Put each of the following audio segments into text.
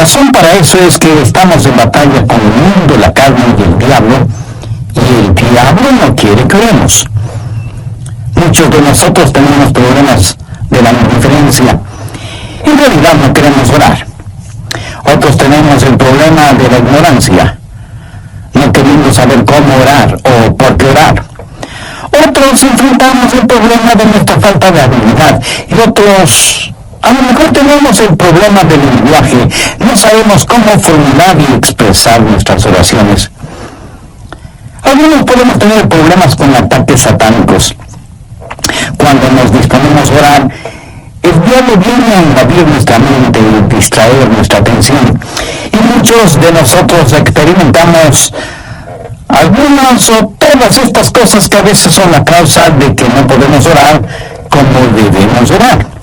razón para eso es que estamos en batalla con el mundo, la carne y el diablo no quiere que oremos. Muchos de nosotros tenemos problemas de la indiferencia. En realidad no queremos orar. Otros tenemos el problema de la ignorancia, no queriendo saber cómo orar o por qué orar. Otros enfrentamos el problema de nuestra falta de habilidad y otros a lo mejor tenemos el problema del lenguaje, no sabemos cómo formular y expresar nuestras oraciones. Algunos podemos tener problemas con ataques satánicos. Cuando nos disponemos a orar, el diablo viene a invadir nuestra mente y distraer nuestra atención. Y muchos de nosotros experimentamos algunas o todas estas cosas que a veces son la causa de que no podemos orar como debemos orar.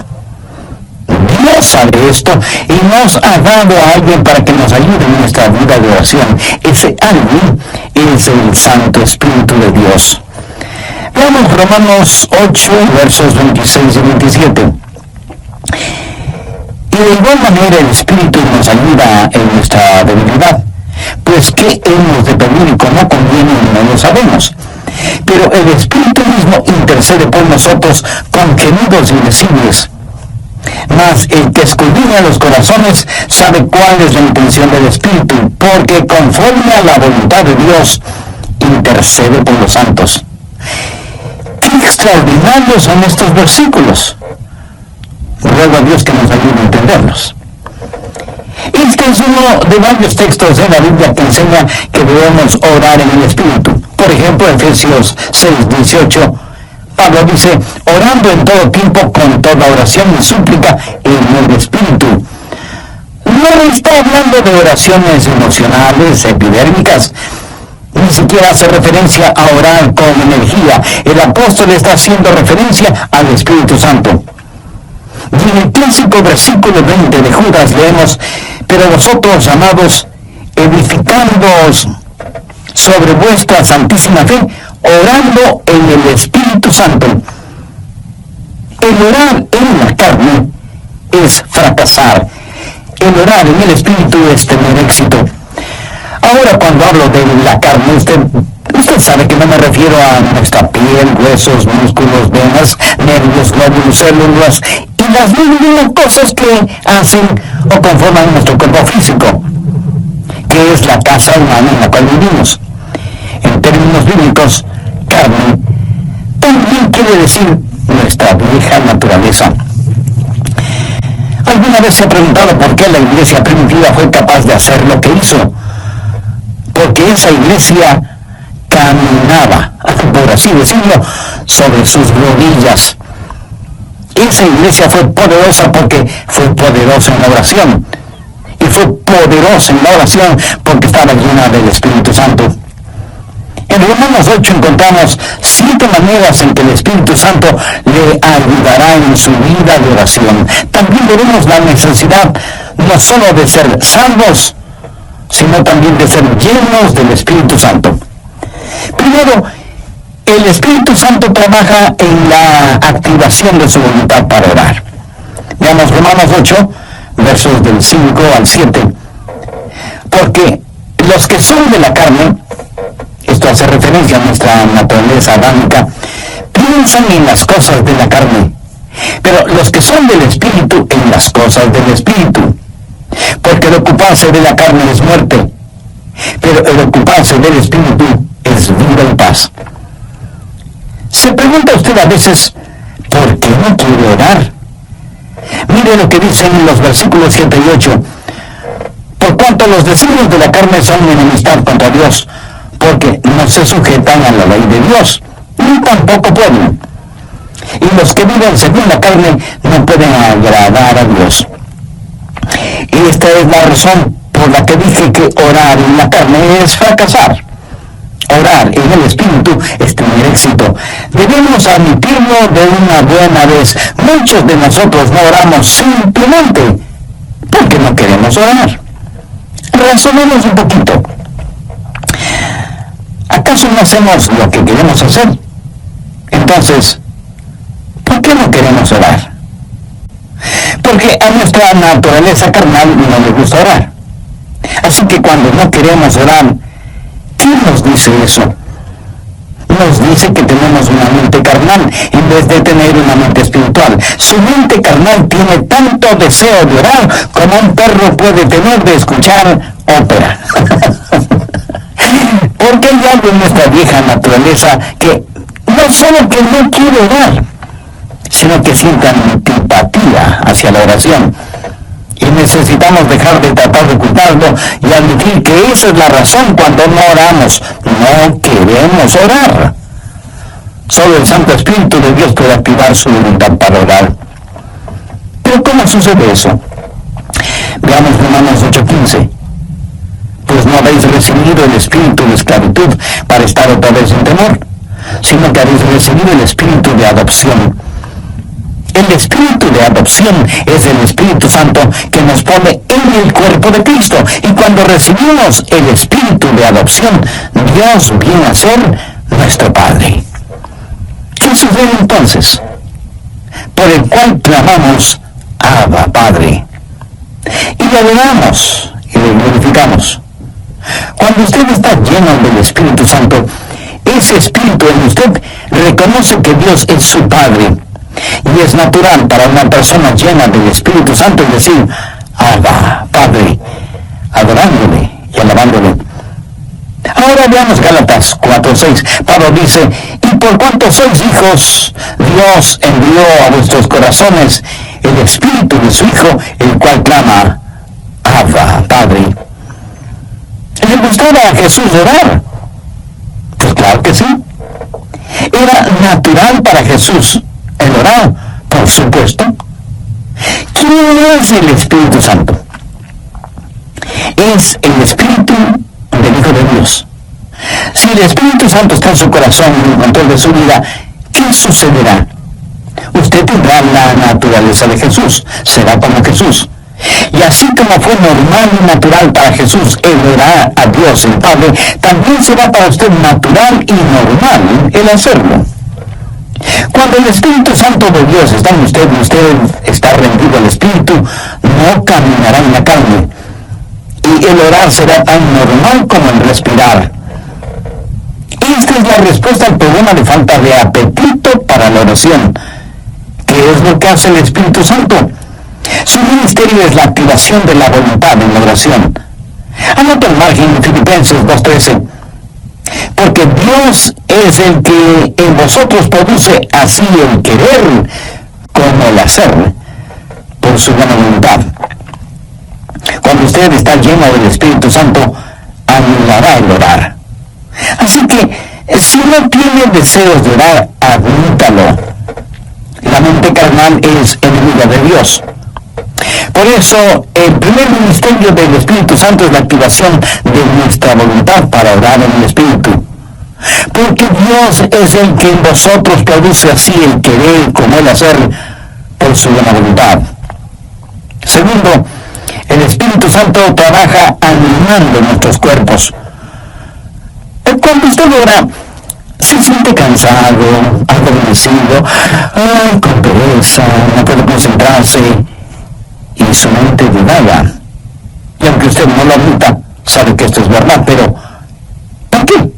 Dios sabe esto y nos ha dado a alguien para que nos ayude en nuestra vida de oración. Ese alguien es el Santo Espíritu de Dios. Veamos Romanos 8, versos 26 y 27. Y de igual manera el Espíritu nos ayuda en nuestra debilidad, pues qué hemos de pedir y cómo conviene no lo sabemos. Pero el Espíritu mismo intercede por nosotros con gemidos indecibles. Mas el que escudriña los corazones sabe cuál es la intención del Espíritu, porque conforme a la voluntad de Dios intercede por los santos. ¡Qué extraordinarios son estos versículos! Ruego a Dios que nos ayude a entenderlos. Este es uno de varios textos de la Biblia que enseña que debemos orar en el Espíritu. Por ejemplo, Efesios 6:18, Pablo dice, orando en todo tiempo con toda oración y súplica en el Espíritu. No está hablando de oraciones emocionales, epidérmicas. Ni siquiera hace referencia a orar con energía. El apóstol está haciendo referencia al Espíritu Santo. Y en el clásico versículo 20 de Judas leemos, pero vosotros, amados, edificándoos sobre vuestra santísima fe, orando en el Espíritu Santo. El orar en la carne es fracasar. El orar en el Espíritu es tener éxito. Ahora, cuando hablo de la carne, usted sabe que no me refiero a nuestra piel, huesos, músculos, venas, nervios, glóbulos, células y las mismas cosas que hacen o conforman nuestro cuerpo físico, que es la casa humana en la cual vivimos. En términos bíblicos, carne también quiere decir nuestra vieja naturaleza. ¿Alguna vez se ha preguntado por qué la iglesia primitiva fue capaz de hacer lo que hizo? Porque esa iglesia caminaba, por así decirlo, sobre sus rodillas. Esa iglesia fue poderosa porque fue poderosa en la oración. Y fue poderosa en la oración porque estaba llena del Espíritu Santo. En Romanos 8 encontramos 7 maneras en que el Espíritu Santo le ayudará en su vida de oración. También veremos la necesidad no solo de ser salvos, sino también de ser llenos del Espíritu Santo. Primero, el Espíritu Santo trabaja en la activación de su voluntad para orar. Veamos Romanos 8, versos del 5 al 7. Porque los que son de la carne, esto hace referencia a nuestra naturaleza adámica, piensan en las cosas de la carne, pero los que son del Espíritu en las cosas del Espíritu. Porque el ocuparse de la carne es muerte, pero el ocuparse del Espíritu es vida y paz. Se pregunta usted a veces, ¿por qué no quiere orar? Mire lo que dicen en los versículos 7 y 8. Por cuanto los designios de la carne son enemistad contra Dios, porque no se sujetan a la ley de Dios, ni tampoco pueden. Y los que viven según la carne no pueden agradar a Dios. Y esta es la razón por la que dije que orar en la carne es fracasar. Orar en el Espíritu es tener éxito. Debemos admitirlo de una buena vez. Muchos de nosotros no oramos simplemente porque no queremos orar. Razonemos un poquito. ¿Acaso no hacemos lo que queremos hacer? Entonces, ¿por qué no queremos orar? Porque a nuestra naturaleza carnal no le gusta orar. Así que cuando no queremos orar, ¿quién nos dice eso? Nos dice que tenemos una mente carnal en vez de tener una mente espiritual. Su mente carnal tiene tanto deseo de orar como un perro puede tener de escuchar ópera. Porque hay algo en nuestra vieja naturaleza que no solo que no quiere orar, sino que siente antipatía hacia la oración. Y necesitamos dejar de tratar de ocultarlo y admitir que esa es la razón cuando no oramos. No queremos orar. Solo el Santo Espíritu de Dios puede activar su voluntad para orar. Pero ¿cómo sucede eso? Veamos Romanos 8:15. Pues no habéis recibido el espíritu de esclavitud para estar otra vez en temor, sino que habéis recibido el espíritu de adopción. El espíritu de adopción es el Espíritu Santo que nos pone en el cuerpo de Cristo. Y cuando recibimos el espíritu de adopción, Dios viene a ser nuestro Padre. ¿Qué sucede entonces? Por el cual clamamos, Abba, Padre. Y le adoramos y le glorificamos. Cuando usted está lleno del Espíritu Santo, ese espíritu en usted reconoce que Dios es su Padre. Y es natural para una persona llena del Espíritu Santo decir, Abba, Padre, adorándole y alabándole. Ahora veamos Gálatas 4:6. Pablo dice, y por cuanto sois hijos, Dios envió a vuestros corazones el Espíritu de su Hijo, el cual clama, Abba, Padre. ¿Le gustaba a Jesús orar? Pues claro que sí. Era natural para Jesús el orar, por supuesto. ¿Quién es el Espíritu Santo? Es el Espíritu del Hijo de Dios. Si el Espíritu Santo está en su corazón y en el control de su vida, ¿qué sucederá? Usted tendrá la naturaleza de Jesús, será como Jesús. Y así como fue normal y natural para Jesús el orar a Dios el Padre, también será para usted natural y normal el hacerlo. Cuando el Espíritu Santo de Dios está en usted y usted está rendido al Espíritu, no caminará en la carne. Y el orar será tan normal como el respirar. Esta es la respuesta al problema de falta de apetito para la oración. ¿Qué es lo que hace el Espíritu Santo? Su ministerio es la activación de la voluntad en la oración. Anota el margen en Filipenses 2:13. Porque Dios es el que en vosotros produce así el querer como el hacer por su buena voluntad. Cuando usted está lleno del Espíritu Santo, anulará el orar. Así que, si no tiene deseos de orar, admítalo. La mente carnal es enemiga de Dios. Por eso, el primer ministerio del Espíritu Santo es la activación de nuestra voluntad para orar en el Espíritu. Porque Dios es el que en vosotros produce así el querer como el hacer por su buena voluntad. Segundo, el Espíritu Santo trabaja animando nuestros cuerpos. Cuando usted ora, se siente cansado, adormecido, con pereza, no puede concentrarse y su mente divaga. Y aunque usted no lo admita, sabe que esto es verdad, pero ¿por qué?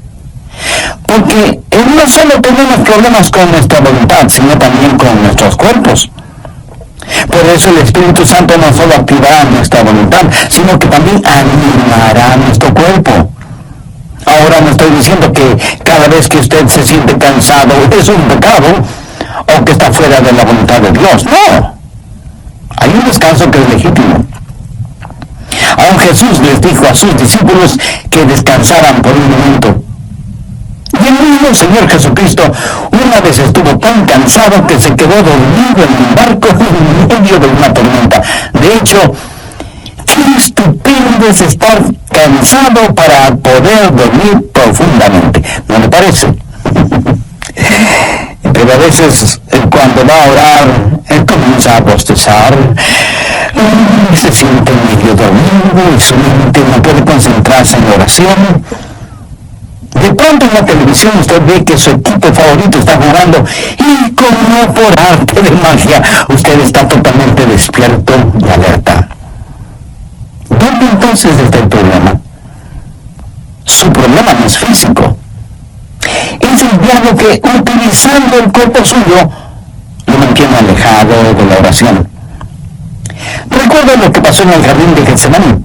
Porque no solo tenemos problemas con nuestra voluntad, sino también con nuestros cuerpos. Por eso el Espíritu Santo no solo activará nuestra voluntad, sino que también animará nuestro cuerpo. Ahora no estoy diciendo que cada vez que usted se siente cansado es un pecado o que está fuera de la voluntad de Dios. No. Hay un descanso que es legítimo. Aún Jesús les dijo a sus discípulos que descansaran por un momento. Y el mismo Señor Jesucristo una vez estuvo tan cansado que se quedó dormido en un barco en medio de una tormenta. De hecho, qué estupendo es estar cansado para poder dormir profundamente, ¿no le parece? Pero a veces cuando va a orar, comienza a bostezar, se siente medio dormido y su mente no puede concentrarse en la oración. De pronto en la televisión usted ve que su equipo favorito está jugando y como por arte de magia usted está totalmente despierto y alerta. ¿Dónde entonces veces está el problema. Su problema no es físico. Es el diablo que, utilizando el cuerpo suyo, lo mantiene alejado de la oración. Recuerda lo que pasó en el jardín de Getsemaní.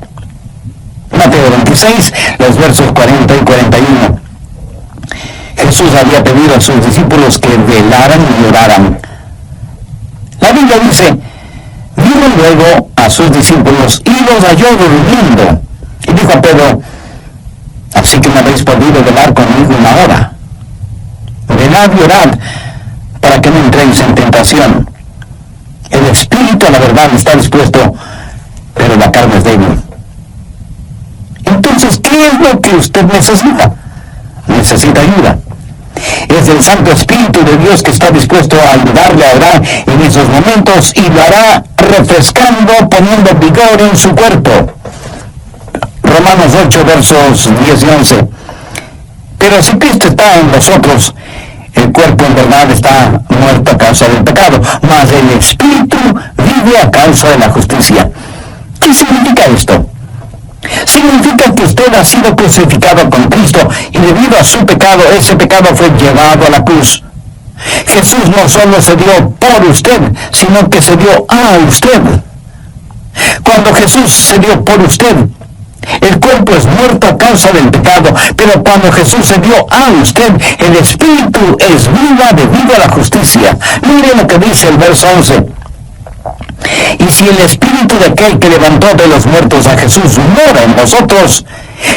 Mateo 26, los versos 40 y 41. Jesús había pedido a sus discípulos que velaran y oraran. La Biblia dice: vino luego a sus discípulos y los halló durmiendo. Y dijo a Pedro: así que me habéis podido velar conmigo una hora. Velad y orad, para que no entréis en tentación. El espíritu a la verdad está dispuesto, pero la carne es débil. Entonces, ¿qué es lo que usted necesita? Necesita ayuda. Es el Santo Espíritu de Dios que está dispuesto a ayudarle a orar en esos momentos, y lo hará refrescando, poniendo vigor en su cuerpo. Romanos 8, versos 10 y 11. Pero si Cristo está en vosotros, el cuerpo en verdad está muerto a causa del pecado, mas el Espíritu vive a causa de la justicia. ¿Qué significa esto? Significa que usted ha sido crucificado con Cristo, y debido a su pecado, ese pecado fue llevado a la cruz. Jesús no solo se dio por usted, sino que se dio a usted. Cuando Jesús se dio por usted, el cuerpo es muerto a causa del pecado, pero cuando Jesús se dio a usted, el Espíritu es viva debido a la justicia. Mire lo que dice el verso 11. Y si el Espíritu de aquel que levantó de los muertos a Jesús mora en vosotros,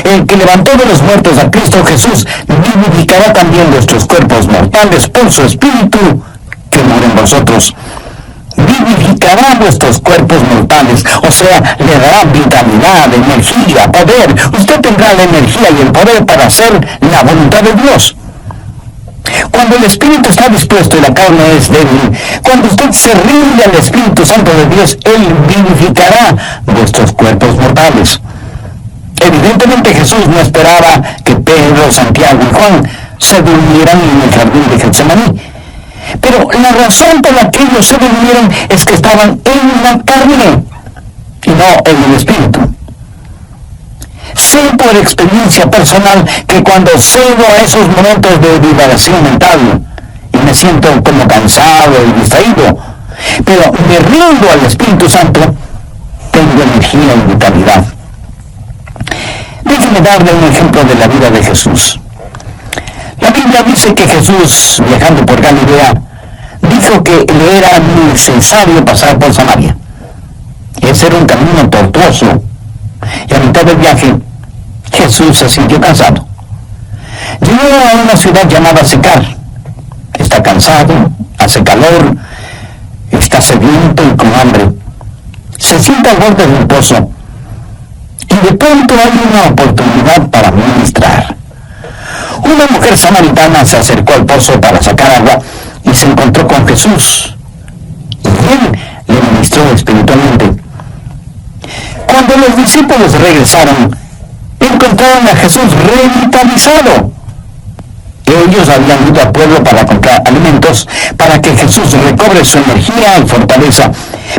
el que levantó de los muertos a Cristo Jesús vivificará también vuestros cuerpos mortales por su Espíritu que mora en vosotros. Vivificará vuestros cuerpos mortales, o sea, le dará vitalidad, energía, poder. Usted tendrá la energía y el poder para hacer la voluntad de Dios. Cuando el Espíritu está dispuesto y la carne es débil, cuando usted se rinde al Espíritu Santo de Dios, Él vivificará vuestros cuerpos mortales. Evidentemente Jesús no esperaba que Pedro, Santiago y Juan se durmieran en el jardín de Getsemaní. Pero la razón por la que ellos se durmieron es que estaban en la carne y no en el Espíritu. Sé por experiencia personal que cuando cedo a esos momentos de divagación mental y me siento como cansado y distraído, pero me rindo al Espíritu Santo, tengo energía y vitalidad. Déjeme darle un ejemplo de la vida de Jesús. La Biblia dice que Jesús, viajando por Galilea, dijo que le era necesario pasar por Samaria. Ese era un camino tortuoso, y a mitad del viaje Jesús se sintió cansado. Llegó a una ciudad llamada Sicar. Está cansado, hace calor, está sediento y con hambre. Se sienta al borde de un pozo, y de pronto hay una oportunidad para ministrar. Una mujer samaritana se acercó al pozo para sacar agua y se encontró con Jesús, y él le ministró espiritualmente. Cuando los discípulos regresaron, encontraron a Jesús revitalizado. Ellos habían ido al pueblo para comprar alimentos para que Jesús recobre su energía y fortaleza,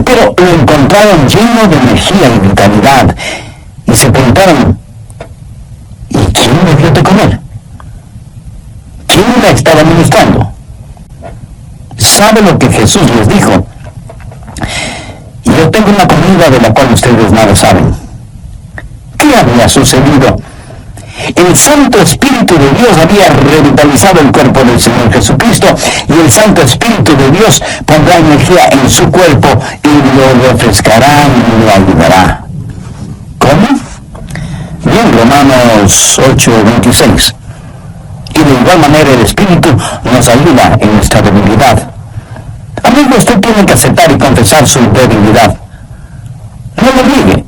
pero lo encontraron lleno de energía y vitalidad, y se preguntaron: ¿y quién le dio de comer? ¿Quién la estaba ministrando? ¿Sabe lo que Jesús les dijo? Yo tengo una comida de la cual ustedes nada saben. ¿Qué había sucedido? El Santo Espíritu de Dios había revitalizado el cuerpo del Señor Jesucristo, y el Santo Espíritu de Dios pondrá energía en su cuerpo y lo refrescará y lo ayudará. ¿Cómo? Bien, Romanos 8:26. Y de igual manera el Espíritu nos ayuda en nuestra debilidad. Amigo, usted tiene que aceptar y confesar su debilidad. No lo niegue,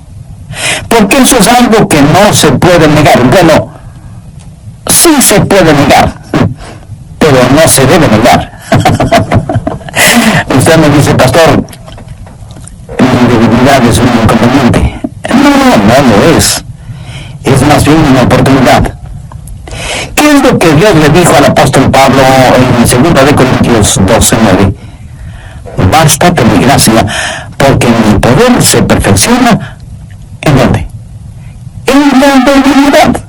porque eso es algo que no se puede negar. Bueno, sí se puede negar, pero no se debe negar. Usted me dice: pastor, mi debilidad es un inconveniente. No lo es. Es más bien una oportunidad. ¿Qué es lo que Dios le dijo al apóstol Pablo en 2 Corintios 12:9? Bástate mi gracia, porque mi poder se perfecciona ¿en dónde? debilidad.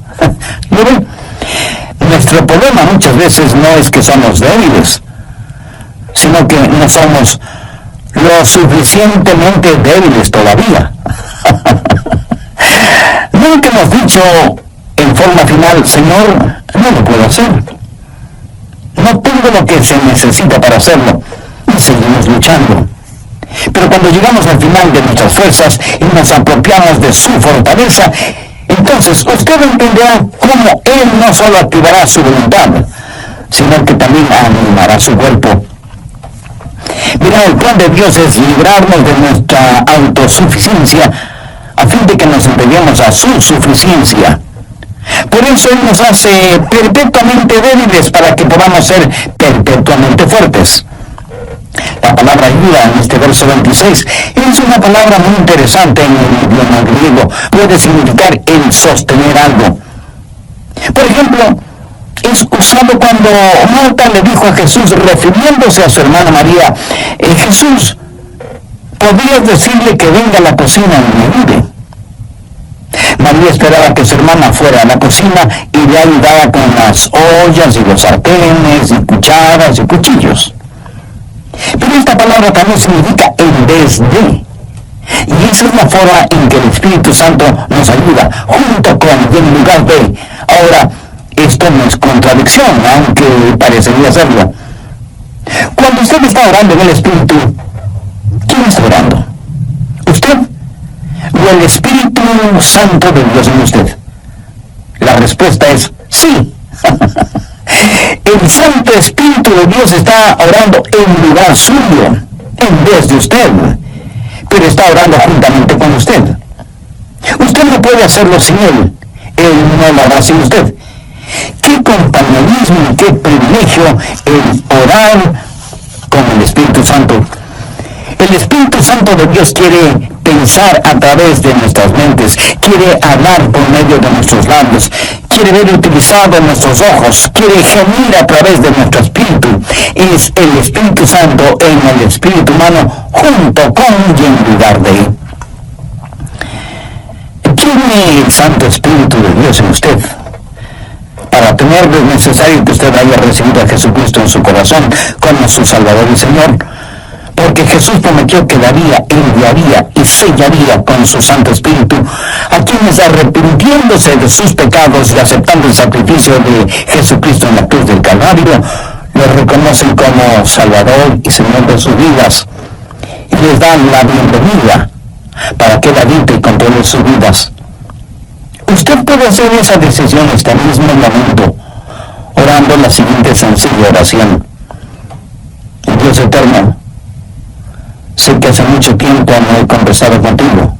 ¿Lo ven? Nuestro problema muchas veces no es que somos débiles, sino que no somos lo suficientemente débiles todavía. Nunca hemos dicho en forma final, Señor, no lo puedo hacer. No tengo lo que se necesita para hacerlo. Y seguimos luchando. Pero cuando llegamos al final de nuestras fuerzas y nos apropiamos de su fortaleza, entonces usted entenderá cómo Él no solo activará su voluntad, sino que también animará su cuerpo. Mira, el plan de Dios es librarnos de nuestra autosuficiencia a fin de que nos entreguemos a su suficiencia. Por eso Él nos hace perpetuamente débiles para que podamos ser perpetuamente fuertes. La palabra ayuda en este verso 26 es una palabra muy interesante en el idioma griego. Puede significar el sostener algo. Por ejemplo, es usado cuando Marta le dijo a Jesús, refiriéndose a su hermana María, Jesús, ¿podrías decirle que venga a la cocina y me ayude? María esperaba que su hermana fuera a la cocina y le ayudara con las ollas y los sartenes y cucharas y cuchillos. Pero esta palabra también significa en vez de. Y esa es la forma en que el Espíritu Santo nos ayuda, junto con y en lugar de. Ahora, esto no es contradicción, aunque parecería serlo. Cuando usted está orando en el Espíritu, ¿quién está orando? ¿Usted? ¿O el Espíritu Santo de Dios en usted? La respuesta es sí. El Santo Espíritu de Dios está orando en lugar suyo, en vez de usted, pero está orando juntamente con usted. Usted no puede hacerlo sin Él. Él no lo hará sin usted. Qué compañerismo y qué privilegio el orar con el Espíritu Santo. El Espíritu Santo de Dios quiere pensar a través de nuestras mentes, quiere hablar por medio de nuestros labios, quiere ver utilizado nuestros ojos, quiere gemir a través de nuestro espíritu. Es el Espíritu Santo en el espíritu humano, junto con y en lugar de él. ¿Tiene el Santo Espíritu de Dios en usted? Para tenerlo es necesario que usted haya recibido a Jesucristo en su corazón como su Salvador y Señor. Porque Jesús prometió que daría, enviaría y sellaría con su Santo Espíritu a quienes, arrepintiéndose de sus pecados y aceptando el sacrificio de Jesucristo en la cruz del Calvario, lo reconocen como Salvador y Señor de sus vidas y les dan la bienvenida para que Él habite y controle sus vidas. Usted puede hacer esa decisión en este mismo momento, orando la siguiente sencilla oración. Dios eterno, sé que hace mucho tiempo no he conversado contigo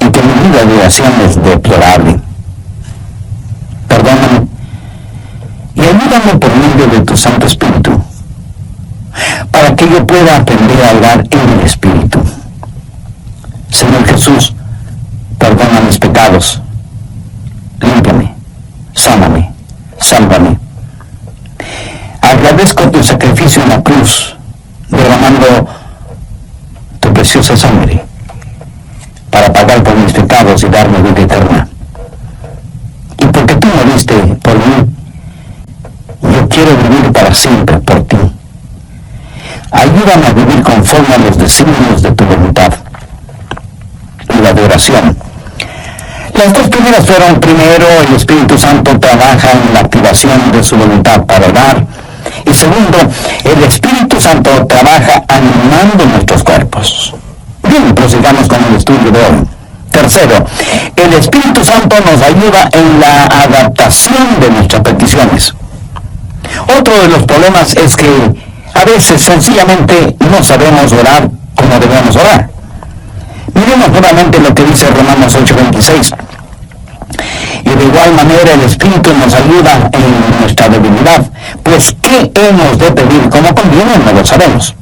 y que mi vida de oración es deplorable. Perdóname y ayúdame por medio de tu Santo Espíritu para que yo pueda aprender a orar en el Espíritu. Señor Jesús, perdona mis pecados, límpiame, sáname, sálvame. Agradezco tu sacrificio en la cruz, derramando tu preciosa sangre para pagar por mis pecados y darme vida eterna. Y porque tú moriste por mí, yo quiero vivir para siempre por ti. Ayúdame a vivir conforme a los designios de tu voluntad. Y la de oración. Las dos primeras fueron: primero, el Espíritu Santo trabaja en la activación de su voluntad para orar. Y segundo, el Espíritu Santo trabaja animando nuestros cuerpos. Bien, prosigamos con el estudio de hoy. Tercero, el Espíritu Santo nos ayuda en la adaptación de nuestras peticiones. Otro de los problemas es que a veces sencillamente no sabemos orar como debemos orar. Miremos nuevamente lo que dice Romanos 8:26. Y de igual manera el Espíritu nos ayuda en nuestra debilidad, pues ¿qué hemos de pedir como conviene? No lo sabemos.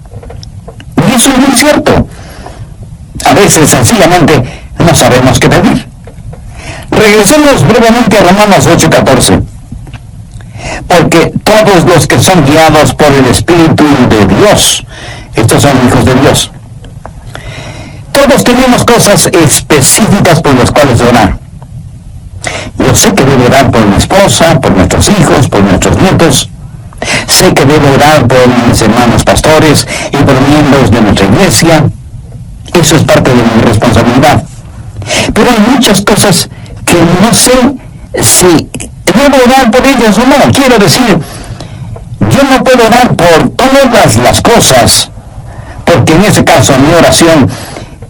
Y eso es muy cierto. A veces sencillamente no sabemos qué pedir. Regresemos brevemente a Romanos 8:14. Porque todos los que son guiados por el Espíritu de Dios, estos son hijos de Dios. Todos tenemos cosas específicas por las cuales orar. Yo sé que debo orar por mi esposa, por nuestros hijos, por nuestros nietos. Sé que debo orar por mis hermanos pastores y por miembros de nuestra iglesia. Eso es parte de mi responsabilidad. Pero hay muchas cosas que no sé si debo orar por ellas o no. Quiero decir, yo no puedo orar por todas las cosas, porque en ese caso mi oración,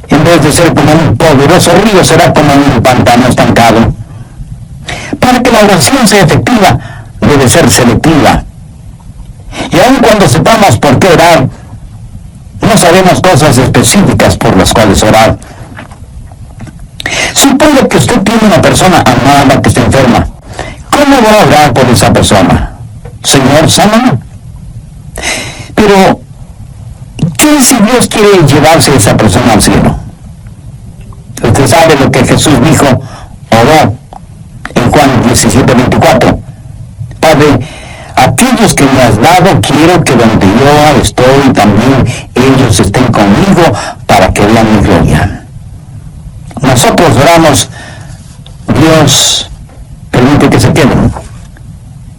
en vez de ser como un poderoso río, será como un pantano estancado. Para que la oración sea efectiva, debe ser selectiva. Y aun cuando sepamos por qué orar, no sabemos cosas específicas por las cuales orar. Supongo que usted tiene una persona amada que está enferma. ¿Cómo va a orar por esa persona? Señor, sáname. Pero, ¿qué si Dios quiere llevarse a esa persona al cielo? Usted sabe lo que Jesús dijo, oró en Juan 17:24. Padre, aquellos que me has dado, quiero que donde yo estoy también ellos estén conmigo para que vean mi gloria. Nosotros oramos, Dios permite que se queden.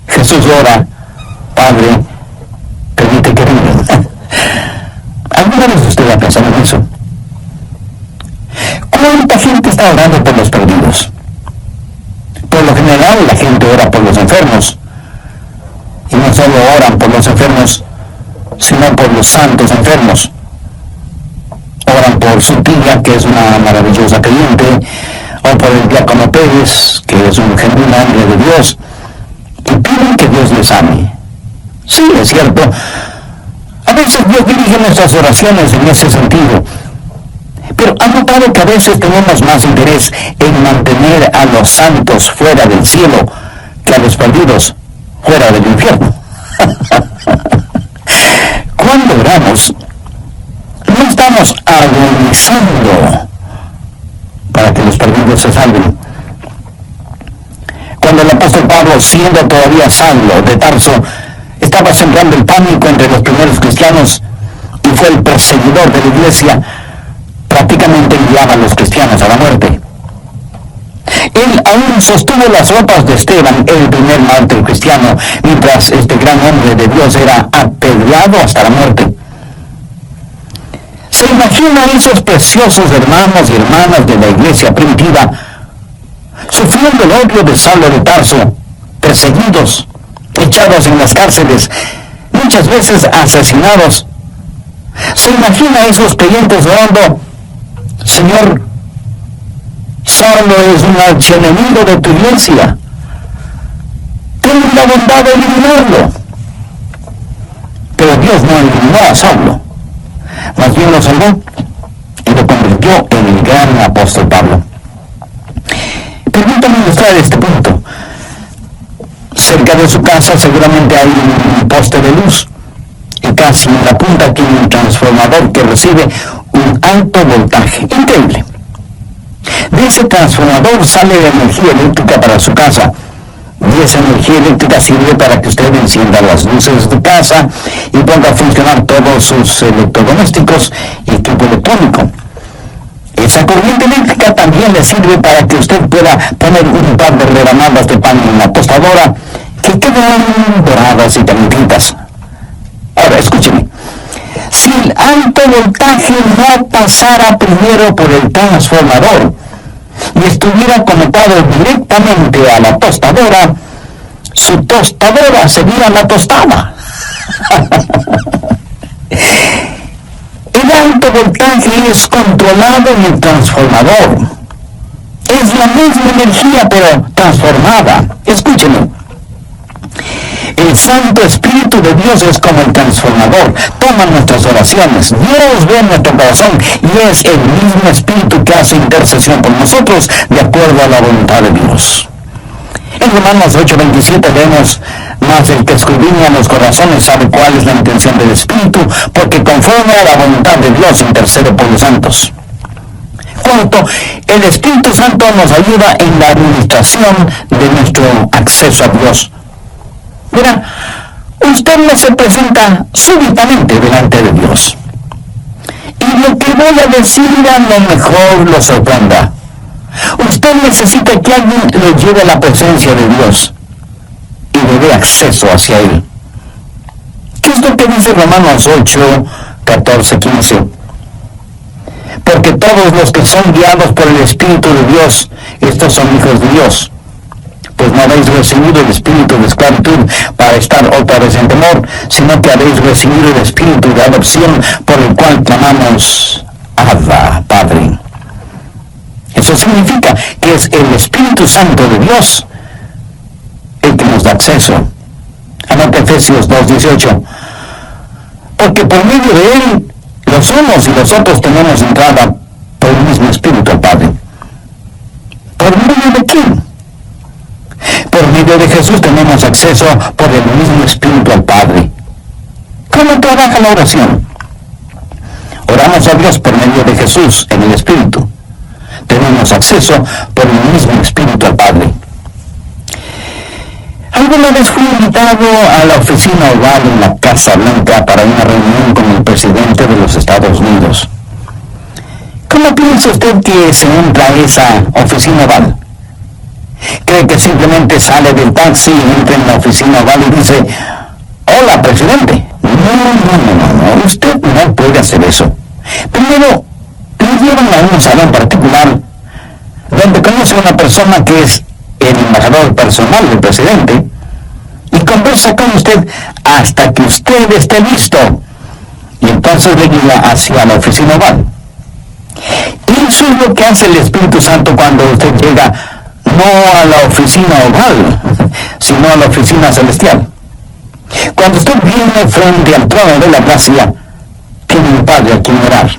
Jesús ora, Padre, permite que vengan. ¿Alguna vez usted ha pensado en eso? ¿Cuánta gente está orando por los perdidos? Por lo general la gente ora por los enfermos. Y no solo oran por los enfermos, sino por los santos enfermos. Oran por su tía, que es una maravillosa creyente, o por el diácono Pérez, que es un genuino hombre de Dios, y piden que Dios les ame. Sí, es cierto. A veces Dios dirige nuestras oraciones en ese sentido. Pero ¿han notado que a veces tenemos más interés en mantener a los santos fuera del cielo que a los perdidos fuera del infierno? Cuando oramos, no estamos agonizando para que los perdidos se salven. Cuando el apóstol Pablo, siendo todavía Saulo de Tarso, estaba sembrando el pánico entre los primeros cristianos y fue el perseguidor de la iglesia, prácticamente enviaba a los cristianos a la muerte. Él aún sostuvo las ropas de Esteban, el primer mártir cristiano, mientras este gran hombre de Dios era apedreado hasta la muerte. ¿Se imagina esos preciosos hermanos y hermanas de la iglesia primitiva sufriendo el odio de Saulo de Tarso, perseguidos, echados en las cárceles, muchas veces asesinados? ¿Se imagina esos creyentes orando: Señor, Saulo es un archienemigo de tu iglesia, ten la bondad de eliminarlo? Pero Dios no eliminó a Saulo, más bien lo salvó y lo convirtió en el gran apóstol Pablo. Permítame ilustrar este punto. Cerca de su casa seguramente hay un poste de luz, y casi en la punta tiene un transformador que recibe un alto voltaje. Increíble. De ese transformador sale la energía eléctrica para su casa, y esa energía eléctrica sirve para que usted encienda las luces de su casa y ponga a funcionar todos sus electrodomésticos y equipo electrónico. Esa corriente eléctrica también le sirve para que usted pueda poner un par de rebanadas de pan en la tostadora que quedan doradas y calientitas. Ahora, escúcheme. Si el alto voltaje no pasara primero por el transformador y estuviera conectado directamente a la tostadora, su tostadora sería la tostada. El alto voltaje es controlado en el transformador. Es la misma energía, pero transformada. Escúcheme. El Santo Espíritu de Dios es como el transformador. Toma nuestras oraciones. Dios ve nuestro corazón y es el mismo Espíritu que hace intercesión por nosotros de acuerdo a la voluntad de Dios. En Romanos 8:27 leemos: mas el que escudriña los corazones sabe cuál es la intención del Espíritu, porque conforme a la voluntad de Dios intercede por los santos. Cuarto, el Espíritu Santo nos ayuda en la administración de nuestro acceso a Dios. Mira, usted no se presenta súbitamente delante de Dios, y lo que voy a decir a lo mejor lo sorprenda. Usted usted necesita que alguien lo lleve a la presencia de Dios y le dé acceso hacia Él. ¿Qué es lo que dice Romanos 8, 14, 15? Porque todos los que son guiados por el Espíritu de Dios, estos son hijos de Dios. Pues no habéis recibido el espíritu de esclavitud para estar otra vez en temor, sino que habéis recibido el espíritu de adopción por el cual clamamos, Abba, Padre. Eso significa que es el Espíritu Santo de Dios el que nos da acceso. Anota Efesios 2:18. Porque por medio de Él, los unos y los otros tenemos entrada por el mismo Espíritu al Padre. ¿Por medio de quién? Por medio de Jesús tenemos acceso por el mismo Espíritu al Padre. ¿Cómo trabaja la oración? Oramos a Dios por medio de Jesús en el Espíritu. Tenemos acceso por el mismo Espíritu al Padre. Alguna vez fui invitado a la oficina oval en la Casa Blanca para una reunión con el presidente de los Estados Unidos. ¿Cómo piensa usted que se entra a esa oficina oval? ¿Cree que simplemente sale del taxi, entra en la oficina oval y dice, hola, presidente? No, usted no puede hacer eso. Primero, le llevan a un salón particular donde conoce a una persona que es el embajador personal del presidente y conversa con usted hasta que usted esté listo. Y entonces le guía hacia la oficina oval. Eso es lo que hace el Espíritu Santo cuando usted llega no a la oficina oval, sino a la oficina celestial. Cuando usted viene frente al trono de la gracia, tiene un Padre a quien orar,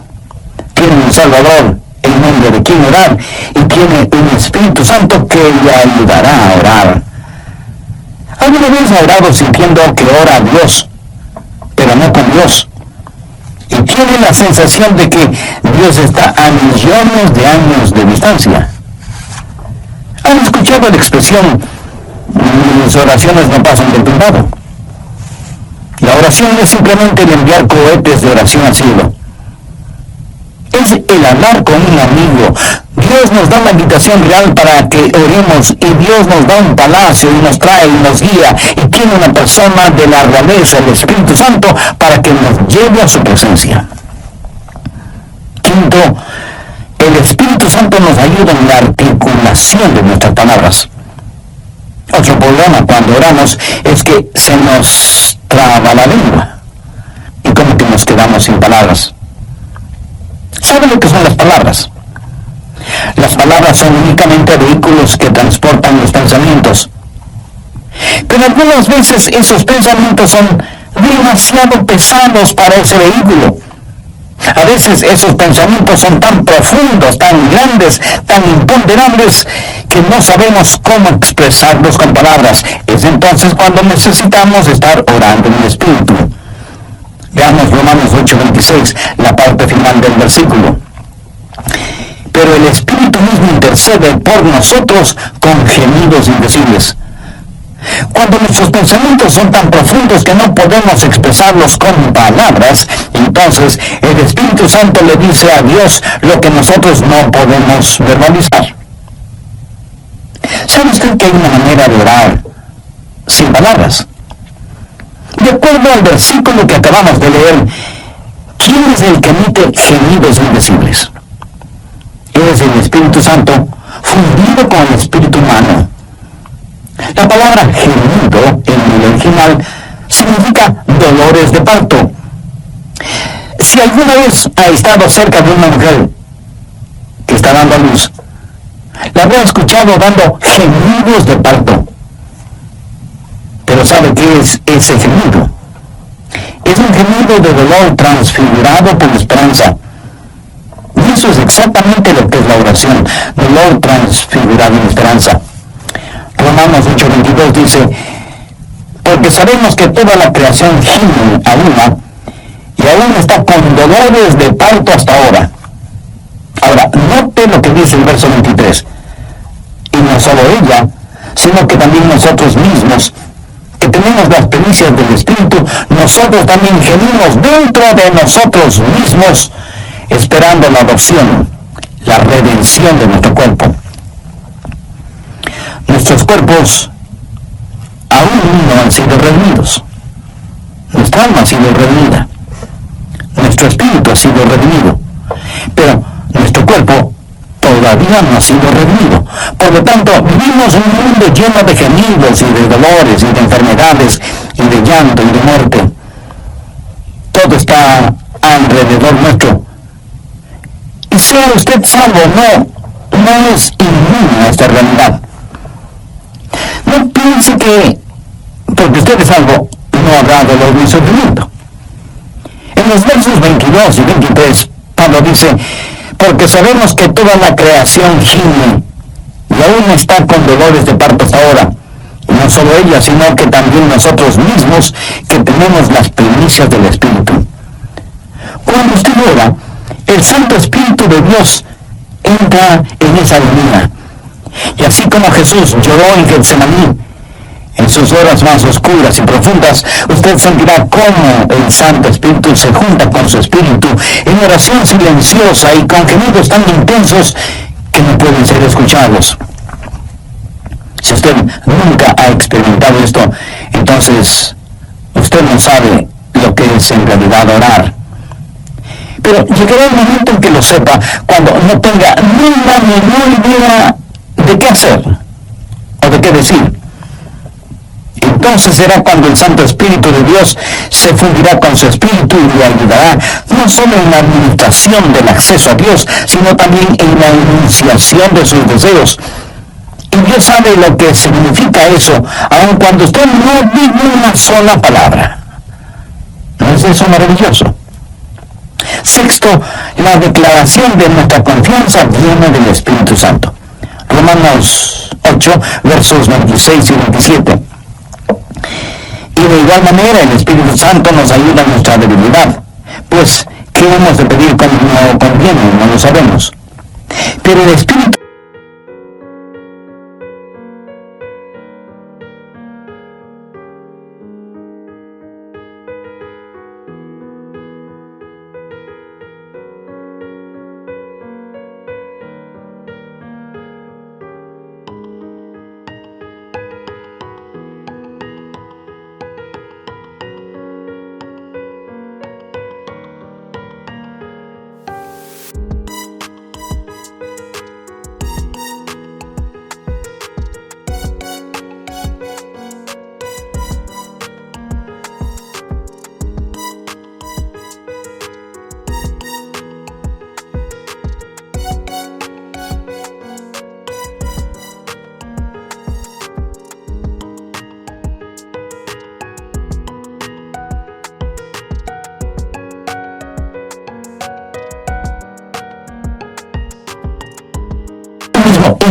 tiene un Salvador en nombre de quien orar, y tiene un Espíritu Santo que le ayudará a orar. ¿Alguna vez ha orado sintiendo que ora a Dios, pero no con Dios? Y tiene la sensación de que Dios está a millones de años de distancia. ¿Han escuchado la expresión, mis oraciones no pasan del privado? La oración es simplemente el enviar cohetes de oración al cielo. Es el hablar con un amigo. Dios nos da una invitación real para que oremos, y Dios nos da un palacio y nos trae y nos guía, y tiene una persona de la realeza, el Espíritu Santo, para que nos lleve a su presencia. Quinto, el Espíritu Santo nos ayuda en la articulación de nuestras palabras. Otro problema cuando oramos es que se nos traba la lengua y como que nos quedamos sin palabras. ¿Saben lo que son las palabras? Las palabras son únicamente vehículos que transportan los pensamientos. Pero algunas veces esos pensamientos son demasiado pesados para ese vehículo. A veces esos pensamientos son tan profundos, tan grandes, tan imponderables, que no sabemos cómo expresarlos con palabras. Es entonces cuando necesitamos estar orando en el Espíritu. Veamos Romanos 8:26, la parte final del versículo. Pero el Espíritu mismo intercede por nosotros con gemidos indecibles. Cuando nuestros pensamientos son tan profundos que no podemos expresarlos con palabras, entonces el Espíritu Santo le dice a Dios lo que nosotros no podemos verbalizar. ¿Sabe usted que hay una manera de orar sin palabras? De acuerdo al versículo que acabamos de leer, ¿quién es el que emite gemidos indecibles? Es el Espíritu Santo fundido con el espíritu humano. La palabra gemido en el original significa dolores de parto. Si alguna vez ha estado cerca de una mujer que está dando a luz, la habrá escuchado dando gemidos de parto. Pero ¿sabe qué es ese gemido? Es un gemido de dolor transfigurado por esperanza. Y eso es exactamente lo que es la oración, dolor transfigurado en esperanza. Romanos 8:22 dice, porque sabemos que toda la creación gime a una, y aún está con dolores de parto hasta ahora. Ahora, note lo que dice el verso 23. Y no solo ella, sino que también nosotros mismos, que tenemos las primicias del Espíritu, nosotros también gemimos dentro de nosotros mismos, esperando la adopción, la redención de nuestro cuerpo. nuestros cuerpos aún no han sido redimidos. Nuestra alma ha sido redimida. Nuestro espíritu ha sido redimido. Pero nuestro cuerpo todavía no ha sido redimido. Por lo tanto, vivimos en un mundo lleno de gemidos y de dolores y de enfermedades y de llanto y de muerte. Todo está alrededor nuestro. Y sea usted salvo o no es inmune a esta realidad. No piense que porque usted es salvo no habrá dolor ni sufrimiento. En los versos 22 y 23, Pablo dice: porque sabemos que toda la creación gime y aún está con dolores de parto hasta ahora. Y no solo ella, sino que también nosotros mismos, que tenemos las primicias del Espíritu. Cuando usted ora, el Santo Espíritu de Dios entra en esa agonía. Y así como Jesús lloró en Getsemaní, en sus horas más oscuras y profundas, usted sentirá cómo el Santo Espíritu se junta con su Espíritu en oración silenciosa y con gemidos tan intensos que no pueden ser escuchados. Si usted nunca ha experimentado esto, entonces usted no sabe lo que es en realidad orar. Pero llegará el momento en que lo sepa, cuando no tenga ni la menor idea de qué hacer o de qué decir. Entonces será cuando el Santo Espíritu de Dios se fundirá con su Espíritu y le ayudará no solo en la administración del acceso a Dios, sino también en la enunciación de sus deseos. Y Dios sabe lo que significa eso, aun cuando usted no diga una sola palabra. ¿No es eso maravilloso? Sexto, la declaración de nuestra confianza viene del Espíritu Santo. Romanos 8, versos 26 y 27. Y de igual manera el Espíritu Santo nos ayuda en nuestra debilidad, pues ¿qué hemos de pedir como no conviene? No lo sabemos. Pero el Espíritu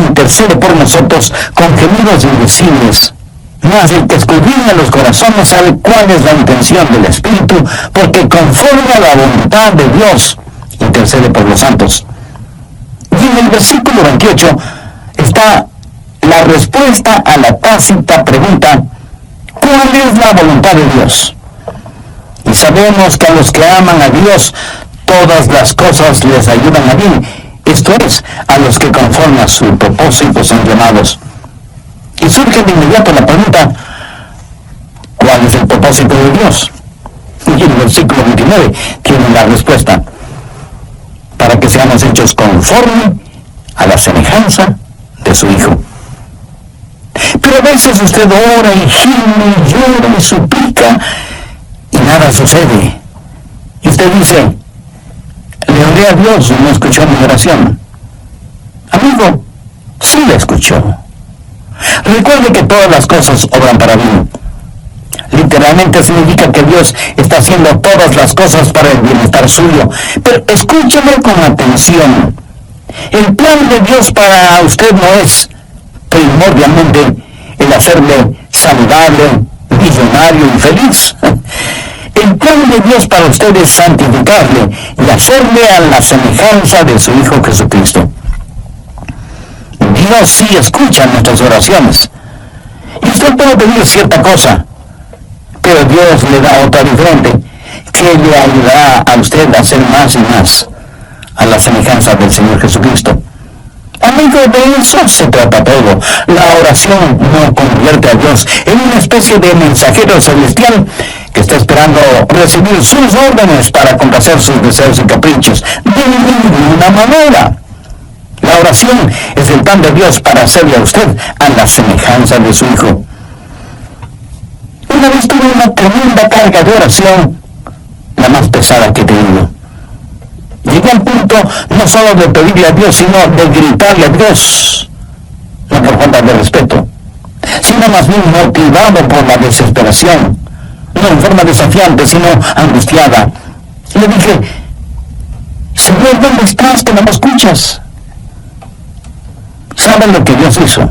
intercede por nosotros con gemidos indecibles. Mas el que escudriña los corazones sabe cuál es la intención del Espíritu, porque conforme a la voluntad de Dios intercede por los santos. Y en el versículo 28 está la respuesta a la tácita pregunta: ¿cuál es la voluntad de Dios? Y sabemos que a los que aman a Dios todas las cosas les ayudan a bien, esto es, a los que conforme a su propósito son llamados. Y surge de inmediato la pregunta: ¿cuál es el propósito de Dios? Y el versículo 29 tiene la respuesta: para que seamos hechos conforme a la semejanza de su Hijo. Pero a veces usted ora y gime y llora y suplica y nada sucede. Y usted dice: le oré a Dios y no escuchó mi oración. Amigo, sí la escuchó. Recuerde que todas las cosas obran para bien. Literalmente significa que Dios está haciendo todas las cosas para el bienestar suyo. Pero escúcheme con atención. El plan de Dios para usted no es primordialmente el hacerle saludable, millonario y feliz. El plan de Dios para usted es santificarle y hacerle a la semejanza de su Hijo Jesucristo. Dios sí escucha nuestras oraciones. Y usted puede pedir cierta cosa, pero Dios le da otra diferente, que le ayudará a usted a hacer más y más a la semejanza del Señor Jesucristo. Amigo, de eso se trata todo. La oración no convierte a Dios en una especie de mensajero celestial que está esperando recibir sus órdenes para complacer sus deseos y caprichos. De ninguna manera. La oración es el plan de Dios para hacerle a usted a la semejanza de su Hijo. Una vez tuve una tremenda carga de oración, la más pesada que he tenido. Llegué al punto no solo de pedirle a Dios, sino de gritarle a Dios, no por falta de respeto, sino más bien motivado por la desesperación, no en forma desafiante, sino angustiada. Le dije: Señor, ¿dónde estás que no me escuchas? ¿Saben lo que Dios hizo?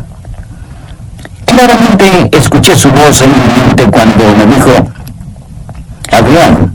Claramente escuché su voz en mi mente cuando me dijo: Adrián,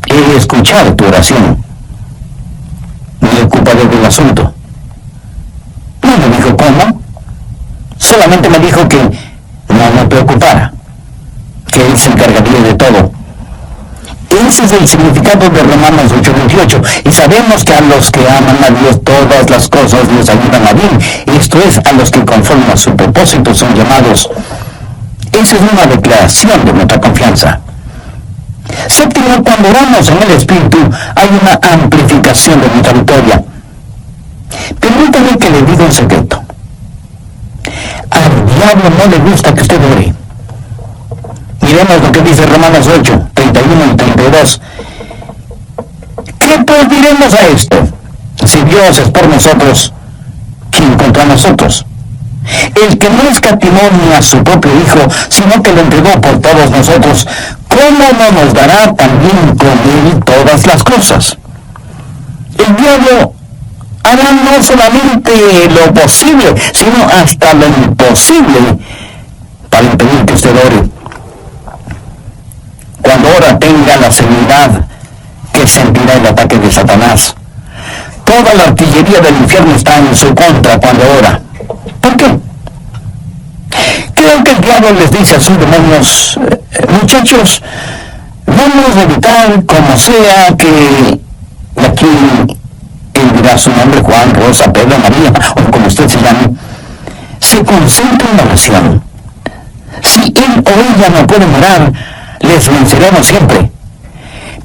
he escuchado tu oración. Me ocuparé del asunto. No me dijo cómo. Solamente me dijo que no me preocupara, que Él se encargaría de todo. Ese es el significado de Romanos 8:28. Y sabemos que a los que aman a Dios todas las cosas les ayudan a bien. Esto es, a los que conforme a su propósito son llamados. Esa es una declaración de nuestra confianza. Séptimo, cuando oramos en el Espíritu, hay una amplificación de nuestra victoria. Permítame que le diga un secreto. Al diablo no le gusta que usted ore. Miremos lo que dice Romanos 8, 31 y 32. ¿Qué pues diremos a esto? Si Dios es por nosotros, ¿quién contra nosotros? El que no escatimó ni a su propio Hijo, sino que lo entregó por todos nosotros, ¿cómo no nos dará también con Él todas las cosas? El diablo hará no solamente lo posible, sino hasta lo imposible para impedir que usted ore. Cuando ora, tenga la seguridad que sentirá el ataque de Satanás. Toda la artillería del infierno está en su contra cuando ora. ¿Por qué? Creo que el diablo les dice a sus demonios: muchachos, vamos a evitar como sea que aquí él dirá su nombre, Juan, Rosa, Pedro, María, o como usted se llame, se concentra en la oración. Si él o ella no pueden orar, les venceremos siempre.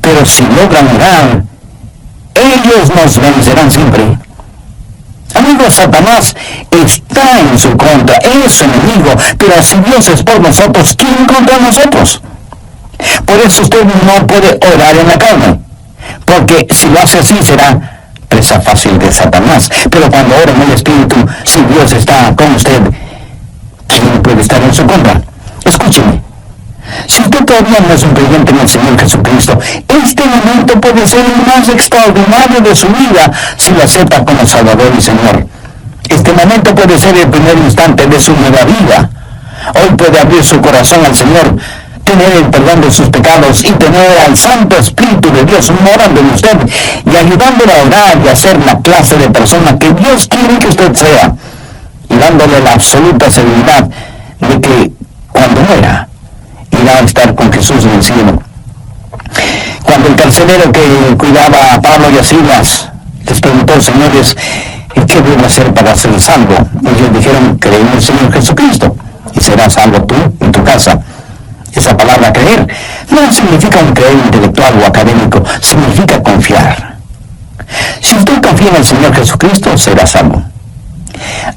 Pero si logran orar, ellos nos vencerán siempre. Amigos, Satanás está en su contra, es su enemigo, pero si Dios es por nosotros, ¿quién contra nosotros? Por eso usted no puede orar en la carne, porque si lo hace así será presa fácil de Satanás. Pero cuando ora en el Espíritu, si Dios está con usted, ¿quién puede estar en su contra? Escúcheme. Si usted todavía no es un creyente en el Señor Jesucristo, este momento puede ser el más extraordinario de su vida si lo acepta como Salvador y Señor. Este momento puede ser el primer instante de su nueva vida. Hoy puede abrir su corazón al Señor, tener el perdón de sus pecados y tener al Santo Espíritu de Dios morando en usted y ayudándole a orar y a ser la clase de persona que Dios quiere que usted sea, y dándole la absoluta seguridad de que cuando muera, irá a estar con Jesús en el cielo. Cuando el carcelero que cuidaba a Pablo y a Silas les preguntó: señores, ¿qué debo hacer para ser salvo? Ellos dijeron: cree en el Señor Jesucristo y serás salvo tú y tu casa. Esa palabra creer no significa un creer intelectual o académico, significa confiar. Si usted confía en el Señor Jesucristo, será salvo.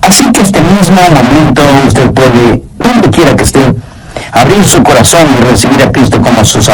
Así que este mismo momento usted puede, donde quiera que esté, abrir su corazón y recibir a Cristo como su Salvador.